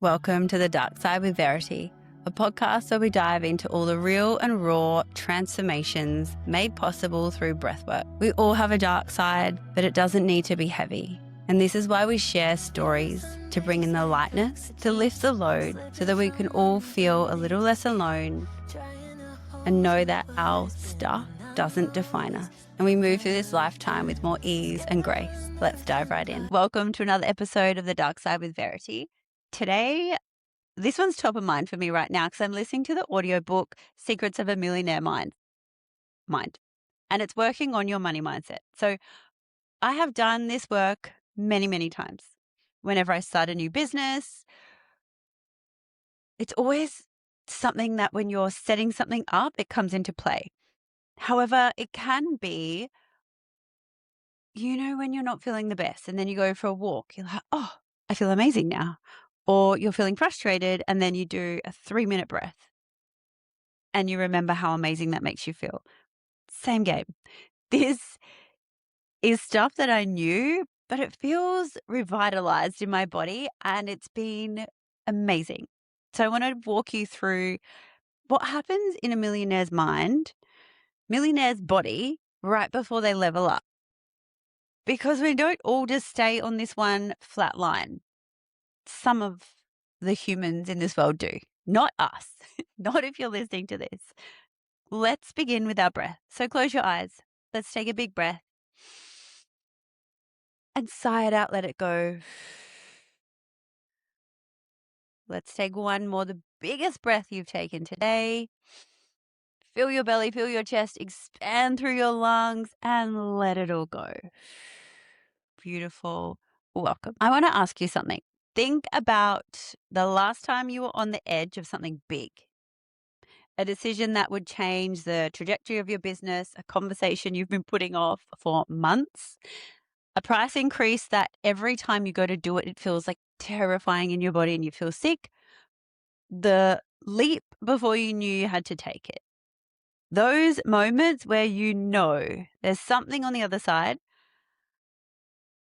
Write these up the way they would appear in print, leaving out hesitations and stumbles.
Welcome to The Dark Side with Verity, a podcast where we dive into all the real and raw transformations made possible through breathwork. We all have a dark side, but it doesn't need to be heavy. And this is why we share stories to bring in the lightness, to lift the load so that we can all feel a little less alone and know that our stuff doesn't define us. And we move through this lifetime with more ease and grace. Let's dive right in. Welcome to another episode of The Dark Side with Verity. Today, this one's top of mind for me right now because I'm listening to the audiobook Secrets of a Millionaire Mind. And it's working on your money mindset. So I have done this work many, many times. Whenever I start a new business, it's always something that when you're setting something up, it comes into play. However, it can be, when you're not feeling the best and then you go for a walk, you're like, oh, I feel amazing now. Or you're feeling frustrated and then you do a 3-minute breath and you remember how amazing that makes you feel. Same game. This is stuff that I knew, but it feels revitalized in my body and it's been amazing. So I want to walk you through what happens in a millionaire's mind, millionaire's body, right before they level up. Because we don't all just stay on this one flat line. Some of the humans in this world do, not us, not if you're listening to this. Let's begin with our breath. So close your eyes. Let's take a big breath and sigh it out, let it go. Let's take one more, the biggest breath you've taken today. Feel your belly, feel your chest, expand through your lungs and let it all go. Beautiful. Welcome. I want to ask you something. Think about the last time you were on the edge of something big, a decision that would change the trajectory of your business, a conversation you've been putting off for months, a price increase that every time you go to do it, it feels like terrifying in your body and you feel sick, the leap before you knew you had to take it. Those moments where you know there's something on the other side,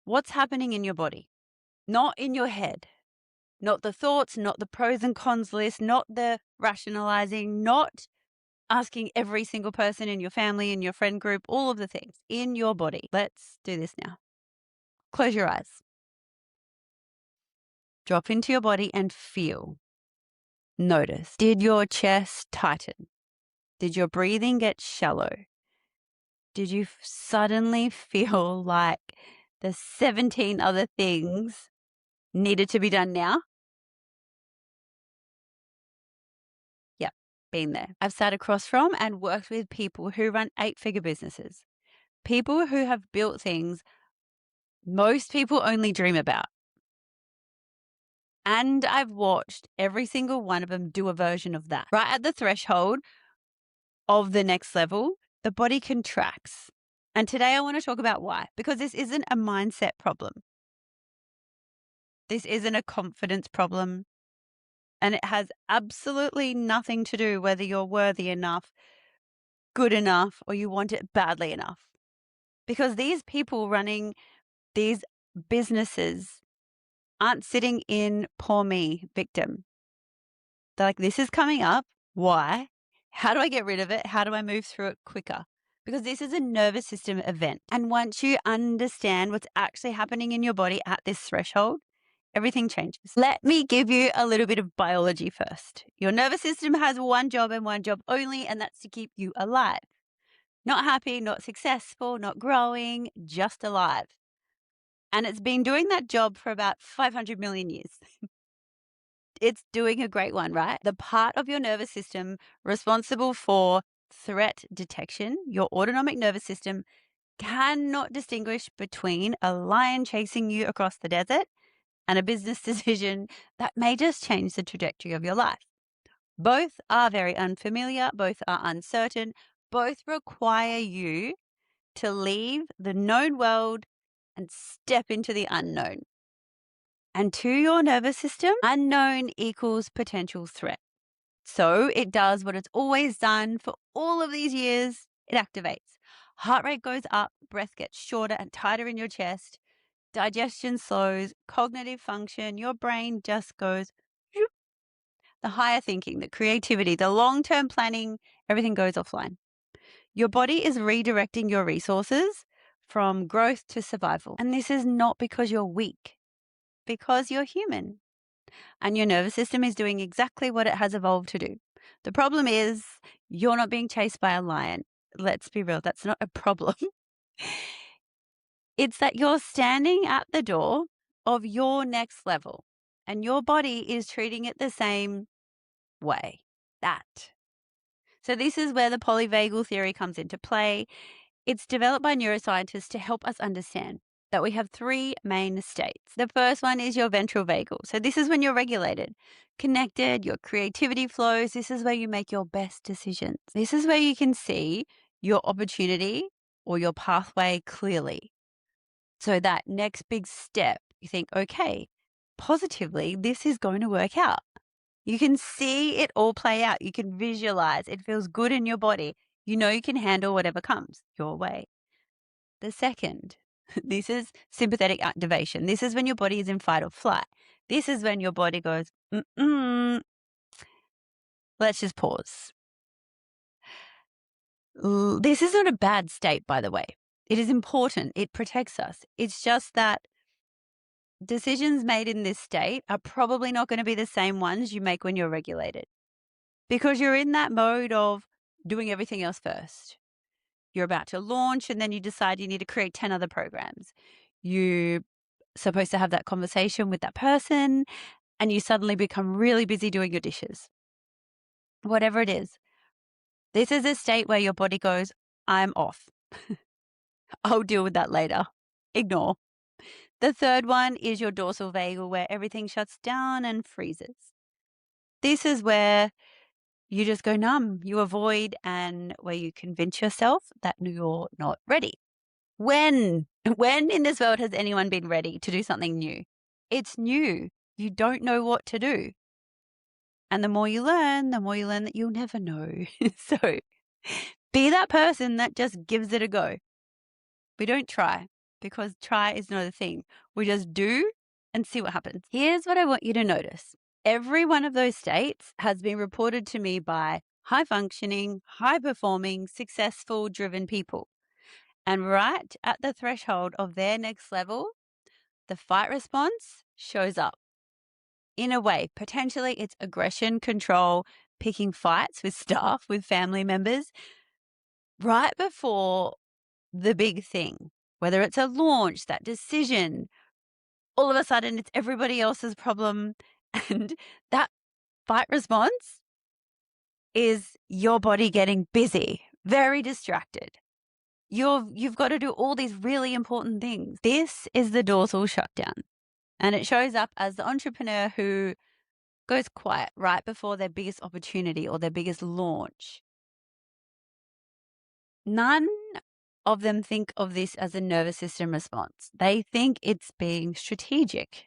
what's happening in your body? Not in your head, not the thoughts, not the pros and cons list, not the rationalizing, not asking every single person in your family, in your friend group, all of the things in your body. Let's do this now. Close your eyes. Drop into your body and feel. Notice. Did your chest tighten? Did your breathing get shallow? Did you suddenly feel like the 17 other things needed to be done now? Yep, been there. I've sat across from and worked with people who run 8-figure businesses. People who have built things most people only dream about. And I've watched every single one of them do a version of that. Right at the threshold of the next level, the body contracts. And today I want to talk about why. Because this isn't a mindset problem. This isn't a confidence problem. And it has absolutely nothing to do whether you're worthy enough, good enough, or you want it badly enough. Because these people running these businesses aren't sitting in poor me victim. They're like, this is coming up. Why? How do I get rid of it? How do I move through it quicker? Because this is a nervous system event. And once you understand what's actually happening in your body at this threshold, everything changes. Let me give you a little bit of biology first. Your nervous system has one job and one job only, and that's to keep you alive. Not happy, not successful, not growing, just alive. And it's been doing that job for about 500 million years. It's doing a great one, right? The part of your nervous system responsible for threat detection, your autonomic nervous system, cannot distinguish between a lion chasing you across the desert and a business decision that may just change the trajectory of your life. Both are very unfamiliar, both are uncertain, both require you to leave the known world and step into the unknown. And to your nervous system, unknown equals potential threat. So it does what it's always done for all of these years. It activates. Heart rate goes up, breath gets shorter and tighter in your chest, digestion slows, cognitive function, your brain just goes the higher thinking, the creativity, the long-term planning, everything goes offline. Your body is redirecting your resources from growth to survival. And this is not because you're weak, because you're human. And your nervous system is doing exactly what it has evolved to do. The problem is you're not being chased by a lion. Let's be real, that's not a problem. It's that you're standing at the door of your next level and your body is treating it the same way. That. So, this is where the polyvagal theory comes into play. It's developed by neuroscientists to help us understand that we have three main states. The first one is your ventral vagal. So, this is when you're regulated, connected, your creativity flows. This is where you make your best decisions. This is where you can see your opportunity or your pathway clearly. So, that next big step, you think, okay, positively, this is going to work out. You can see it all play out. You can visualize. It feels good in your body. You know you can handle whatever comes your way. The second, this is sympathetic activation. This is when your body is in fight or flight. This is when your body goes, let's just pause. This is not a bad state, by the way. It is important. It protects us. It's just that decisions made in this state are probably not going to be the same ones you make when you're regulated because you're in that mode of doing everything else first. You're about to launch and then you decide you need to create 10 other programs. You're supposed to have that conversation with that person and you suddenly become really busy doing your dishes. Whatever it is. This is a state where your body goes, I'm off. I'll deal with that later. Ignore. The third one is your dorsal vagal where everything shuts down and freezes. This is where you just go numb, you avoid, and where you convince yourself that you're not ready. When in this world has anyone been ready to do something new? It's new. You don't know what to do. And the more you learn that you'll never know. So be that person that just gives it a go. We don't try because try is not a thing. We just do and see what happens. Here's what I want you to notice. Every one of those states has been reported to me by high functioning, high performing, successful, driven people. And right at the threshold of their next level, the fight response shows up. In a way, potentially it's aggression, control, picking fights with staff, with family members, right before the big thing, whether it's a launch, that decision, all of a sudden it's everybody else's problem. And that fight response is your body getting busy, very distracted. You've got to do all these really important things. This is the dorsal shutdown. And it shows up as the entrepreneur who goes quiet right before their biggest opportunity or their biggest launch. None of them think of this as a nervous system response. They think it's being strategic.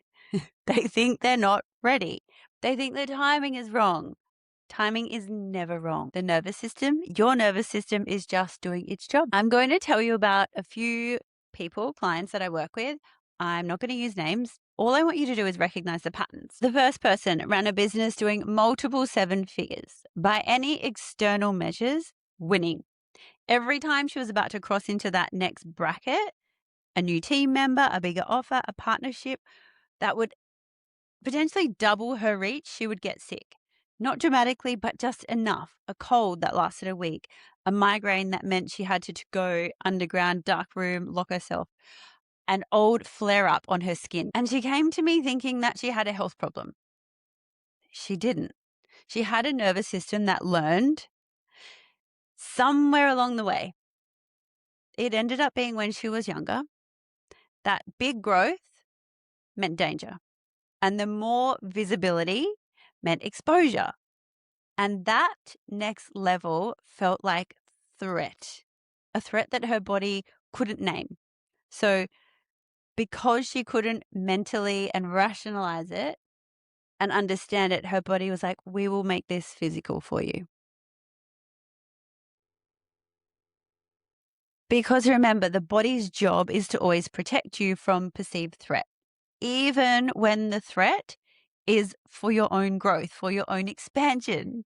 They think they're not ready. They think the timing is wrong. Timing is never wrong. The nervous system, your nervous system is just doing its job. I'm going to tell you about a few people, clients that I work with. I'm not going to use names. All I want you to do is recognize the patterns. The first person ran a business doing multiple seven figures. By any external measures, winning. Every time she was about to cross into that next bracket, a new team member, a bigger offer, a partnership that would potentially double her reach, she would get sick. Not dramatically, but just enough. A cold that lasted a week, a migraine that meant she had to go underground, dark room, lock herself, an old flare up on her skin. And she came to me thinking that she had a health problem. She didn't. She had a nervous system that learned somewhere along the way. It ended up being when she was younger that big growth meant danger. And the more visibility meant exposure. And that next level felt like threat, a threat that her body couldn't name. So because she couldn't mentally and rationalize it and understand it, her body was like, we will make this physical for you. Because remember, the body's job is to always protect you from perceived threat, even when the threat is for your own growth, for your own expansion.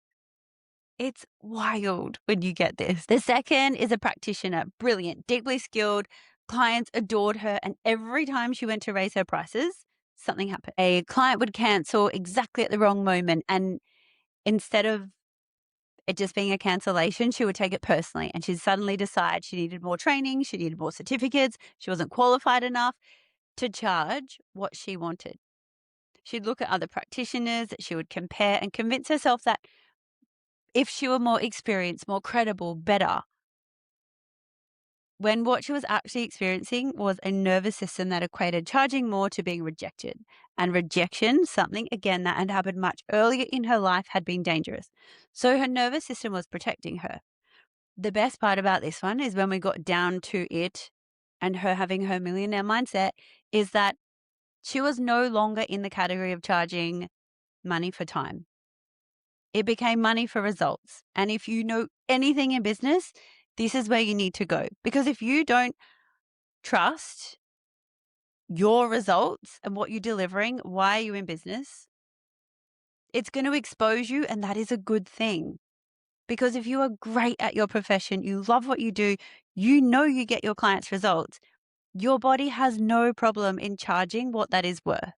It's wild when you get this. The second is a practitioner, brilliant, deeply skilled. Clients adored her. And every time she went to raise her prices, something happened. A client would cancel exactly at the wrong moment. And instead of it just being a cancellation, she would take it personally. And she'd suddenly decide she needed more training, she needed more certificates, she wasn't qualified enough to charge what she wanted. She'd look at other practitioners, she would compare and convince herself that if she were more experienced, more credible, better, when what she was actually experiencing was a nervous system that equated charging more to being rejected. And rejection, something again that had happened much earlier in her life, had been dangerous. So her nervous system was protecting her. The best part about this one is when we got down to it and her having her millionaire mindset is that she was no longer in the category of charging money for time. It became money for results. And if you know anything in business, this is where you need to go. Because if you don't trust your results and what you're delivering, why are you in business? It's going to expose you, and that is a good thing. Because if you are great at your profession, you love what you do, you know you get your clients' results, your body has no problem in charging what that is worth.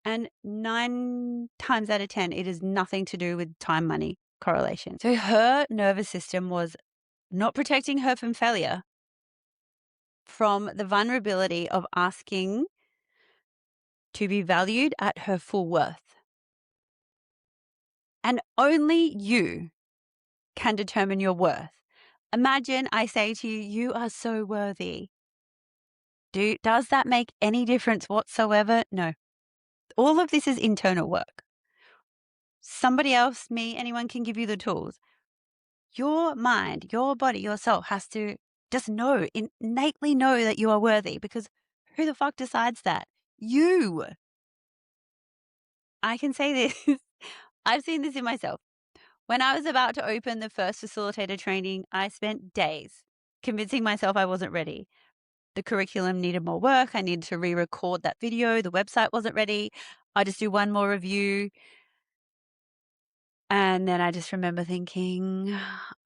And 9 times out of 10, it is nothing to do with time money correlation. So her nervous system was not protecting her from failure, from the vulnerability of asking to be valued at her full worth. And only you can determine your worth. Imagine I say to you, you are so worthy. Does that make any difference whatsoever? No. All of this is internal work. Somebody else, me, anyone can give you the tools. Your mind, your body, your soul has to just know, innately know that you are worthy, because who the fuck decides that? You. I can say this. I've seen this in myself. When I was about to open the first facilitator training, I spent days convincing myself I wasn't ready. The curriculum needed more work. I needed to re-record that video. The website wasn't ready. I just do one more review. And then I just remember thinking,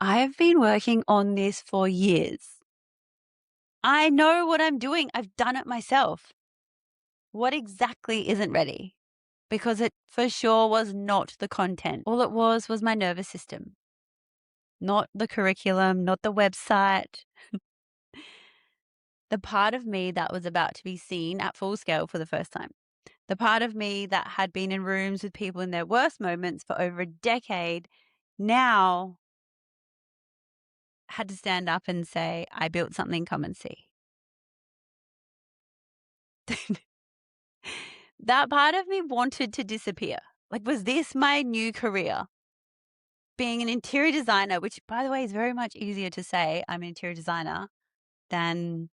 I've been working on this for years. I know what I'm doing. I've done it myself. What exactly isn't ready? Because it for sure was not the content. All it was my nervous system, not the curriculum, not the website. The part of me that was about to be seen at full scale for the first time. The part of me that had been in rooms with people in their worst moments for over a decade now had to stand up and say, I built something, come and see. That part of me wanted to disappear. Like, was this my new career? Being an interior designer, which, by the way, is very much easier to say I'm an interior designer than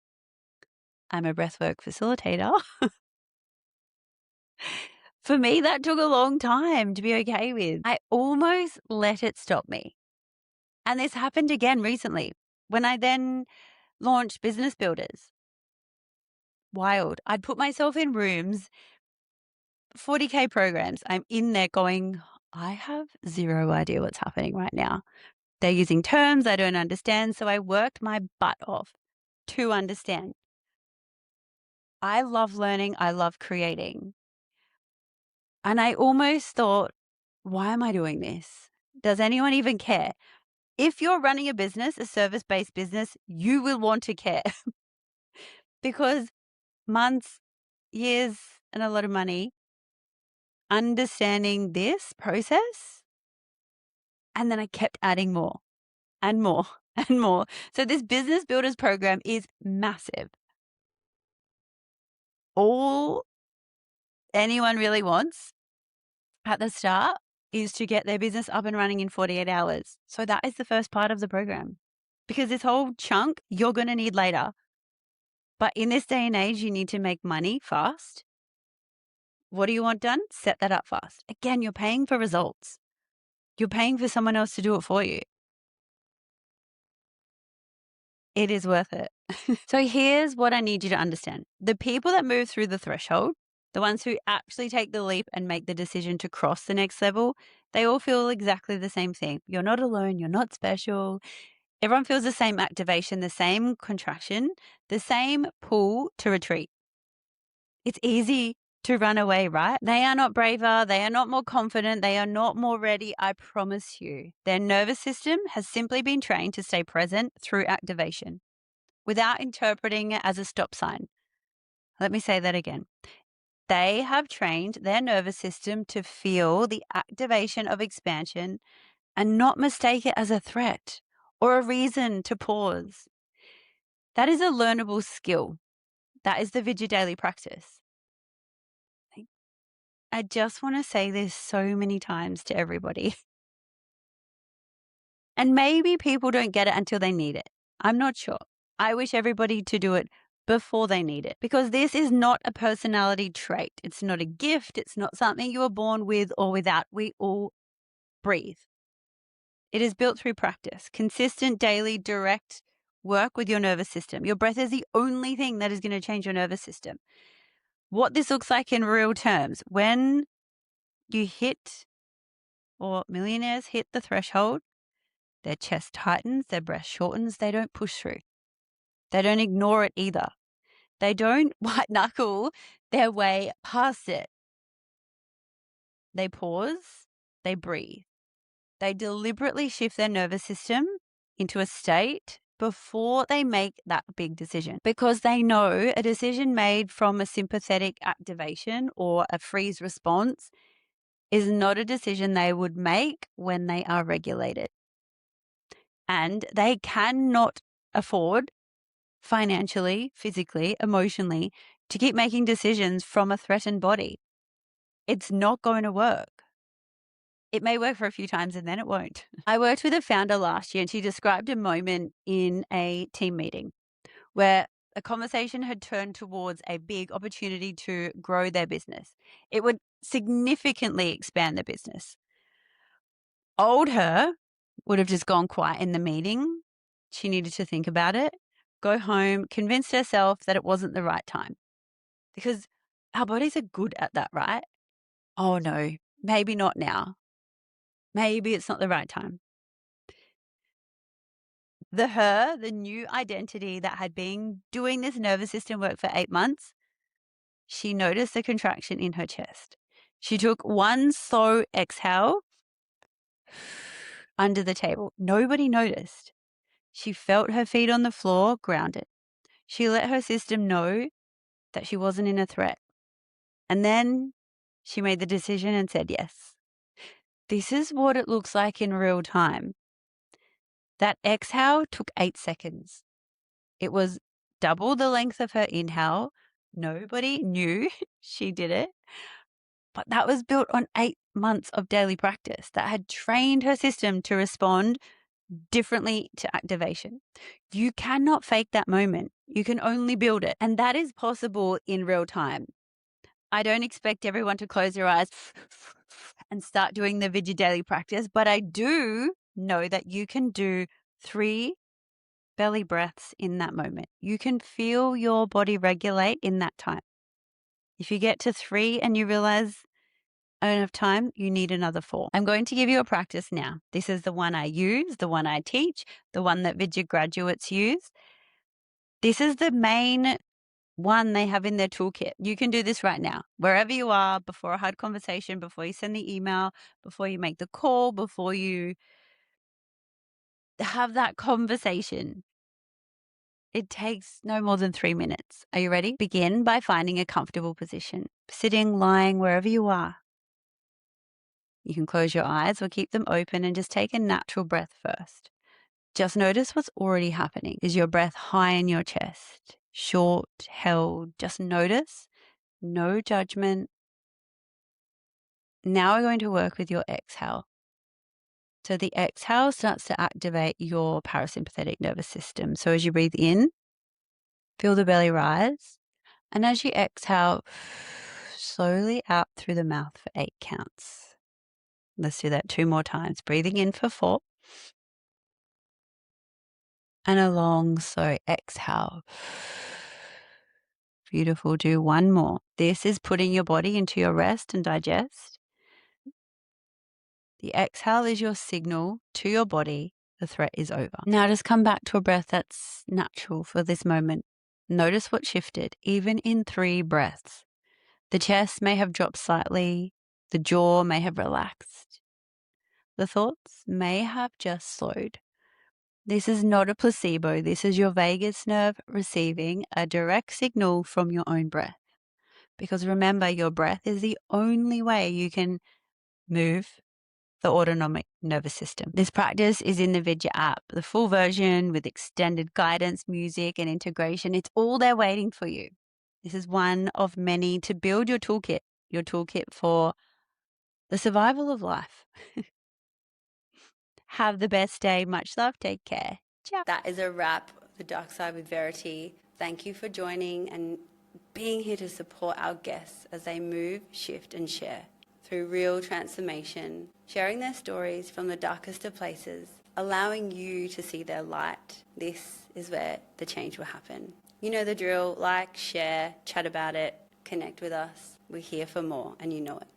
I'm a breathwork facilitator. For me, that took a long time to be okay with. I almost let it stop me. And this happened again recently when I then launched Business Builders. Wild. I'd put myself in rooms, 40K programs. I'm in there going, I have zero idea what's happening right now. They're using terms I don't understand. So I worked my butt off to understand. I love learning. I love creating. And I almost thought, why am I doing this? Does anyone even care? If you're running a business, a service-based business, you will want to care because months, years, and a lot of money understanding this process. And then I kept adding more and more and more. So this Business Builders program is massive. All anyone really wants at the start is to get their business up and running in 48 hours. So that is the first part of the program, because this whole chunk you're going to need later. But in this day and age, you need to make money fast. What do you want done? Set that up fast. Again, you're paying for results. You're paying for someone else to do it for you. It is worth it. So here's what I need you to understand. The people that move through the threshold The ones who actually take the leap and make the decision to cross the next level, they all feel exactly the same thing. You're not alone. You're not special. Everyone feels the same activation, the same contraction, the same pull to retreat. It's easy to run away, right? They are not braver. They are not more confident. They are not more ready. I promise you. Their nervous system has simply been trained to stay present through activation without interpreting it as a stop sign. Let me say that again. They have trained their nervous system to feel the activation of expansion and not mistake it as a threat or a reason to pause. That is a learnable skill. That is the Vidya daily practice. I just want to say this so many times to everybody. And maybe people don't get it until they need it. I'm not sure. I wish everybody to do it before they need it, because this is not a personality trait. It's not a gift. It's not something you were born with or without. We all breathe. It is built through practice, consistent, daily, direct work with your nervous system. Your breath is the only thing that is going to change your nervous system. What this looks like in real terms, when you hit, or millionaires hit the threshold, their chest tightens, their breath shortens, they don't push through. They don't ignore it either. They don't white knuckle their way past it. They pause, they breathe. They deliberately shift their nervous system into a state before they make that big decision, because they know a decision made from a sympathetic activation or a freeze response is not a decision they would make when they are regulated. And they cannot afford financially, physically, emotionally to keep making decisions from a threatened body. It's not going to work. It may work for a few times and then it won't. I worked with a founder last year and she described a moment in a team meeting where a conversation had turned towards a big opportunity to grow their business. It would significantly expand their business. Old her would have just gone quiet in the meeting. She needed to think about it, go home, convinced herself that it wasn't the right time. Because our bodies are good at that, right? Oh no, maybe not now. Maybe it's not the right time. The new identity that had been doing this nervous system work for 8 months, she noticed a contraction in her chest. She took one slow exhale under the table. Nobody noticed. She felt her feet on the floor, grounded. She let her system know that she wasn't in a threat. And then she made the decision and said yes. This is what it looks like in real time. That exhale took 8 seconds. It was double the length of her inhale. Nobody knew she did it. But that was built on 8 months of daily practice that had trained her system to respond differently to activation. You cannot fake that moment. You can only build it. And that is possible in real time. I don't expect everyone to close their eyes and start doing the Vidya daily practice, but I do know that you can do 3 belly breaths in that moment. You can feel your body regulate in that time. If you get to 3 and you realize I don't have time, you need another 4. I'm going to give you a practice now. This is the one I use, the one I teach, the one that Vidya graduates use. This is the main one they have in their toolkit. You can do this right now, wherever you are, before a hard conversation, before you send the email, before you make the call, before you have that conversation. It takes no more than 3 minutes. Are you ready? Begin by finding a comfortable position, sitting, lying, wherever you are. You can close your eyes or keep them open and just take a natural breath first. Just notice what's already happening. Is your breath high in your chest, short, held? Just notice. No judgment. Now we're going to work with your exhale. So the exhale starts to activate your parasympathetic nervous system. So as you breathe in, feel the belly rise. And as you exhale, slowly out through the mouth for 8 counts. Let's do that 2 more times. Breathing in for 4. And a long, slow exhale Beautiful. Do one more. This is putting your body into your rest and digest. The exhale is your signal to your body the threat is over. Now just come back to a breath that's natural for this moment. Notice what shifted, even in 3 breaths. The chest may have dropped slightly. The jaw may have relaxed. The thoughts may have just slowed. This is not a placebo. This is your vagus nerve receiving a direct signal from your own breath. Because remember, your breath is the only way you can move the autonomic nervous system. This practice is in the Vidya app, the full version with extended guidance, music, and integration. It's all there waiting for you. This is one of many to build your toolkit for the survival of life. Have the best day. Much love. Take care. Ciao. That is a wrap. The Dark Side with Verity. Thank you for joining and being here to support our guests as they move, shift, and share through real transformation, sharing their stories from the darkest of places, allowing you to see their light. This is where the change will happen. You know the drill. Like, share, chat about it, connect with us. We're here for more, and you know it.